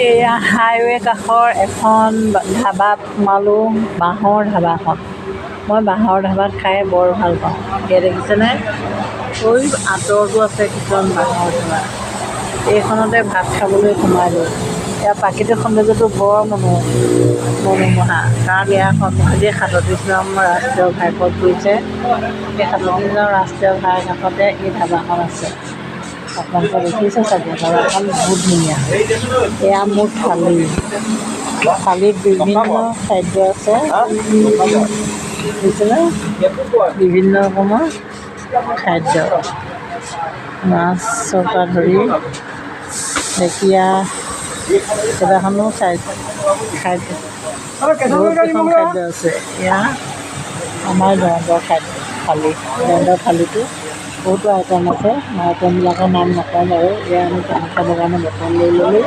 এয়া হাইৱে কাষৰ এখন ধাবাত সোমালোঁ, বাঁহৰ ধাবাখন। মই বাঁহৰ ধাবাত খাই বৰ ভাল পাওঁ। এতিয়া দেখিছেনে, ঐ আঁতৰতো আছে কিছুমান বাঁহৰ ধাবা। এইখনতে ভাত খাবলৈ সোমালোঁ। ইয়াৰ প্ৰাকৃতিক সৌন্দৰ্যটো বৰ মনোমোহা, কাৰণ ইয়াৰ সন্মুখতে ৩৭ নং ৰাষ্ট্ৰীয় ঘাইপথ গৈছে। এই ৩৭ নং ৰাষ্ট্ৰীয় ঘাইৰ কাষতে এই ধাবাখন আছে। আপোনালোকে দেখিছে চাগে, ধাবাখন বহুত ধুনীয়া। এয়া মোৰ থালিত বিভিন্ন খাদ্য আছে, বুজিছেনে? বিভিন্ন ৰকমৰ খাদ্য, মাছৰ পৰা ধৰি ঢেকীয়া কেইবাখনো খাদ্য, বহুত কেইখন খাদ্য আছে। এয়া আমাৰ জয়ন্তৰ জয়ন্তৰ থালিটো বহুতো আইটেম আছে। মই আইটেমবিলাকৰ নাম নকওঁ বাৰু। এয়া আমি পানী খাবৰ কাৰণে বটল লৈ ল'লোঁ।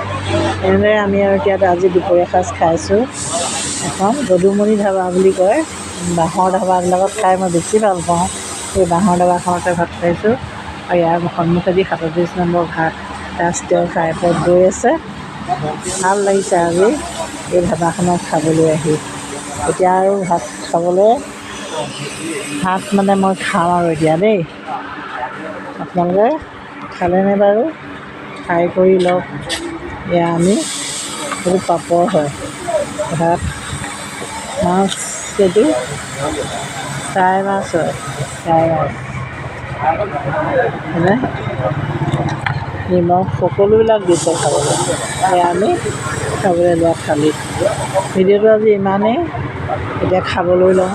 এনেদৰে আমি আৰু এতিয়া আজি দুপৰীয়া সাঁজ খাইছোঁ। এখন যদুমণি ধাবা বুলি কয়। বাঁহৰ ধাবাবিলাকত খাই মই বেছি ভাল পাওঁ। এই বাঁহৰ ধাবাখনতে ভাত খাইছোঁ। আৰু ইয়াৰ সন্মুখেদি ৩৭ নম্বৰ ৰাষ্ট্ৰীয় ঘাইপথ গৈ আছে। ভাল লাগিছে আজি এই ধাবাখনত খাবলৈ আহি। এতিয়া আৰু ভাত খাবলৈ মানে মই খাওঁ আৰু এতিয়া দেই। আপোনালোকে খালেনে বাৰু? খাই কৰি লওক। এয়া আমি এইটো পাপৰ হয়, ভাত মাছ, এইটো ফ্ৰাই মাছ হয়, হয়নে? নিমখ সকলোবিলাক দিছে খাবলৈ। এয়া আমি খাবলৈ লোৱা থালি। ভিডিঅ'টো আজি ইমানেই, এতিয়া খাবলৈ লওঁ।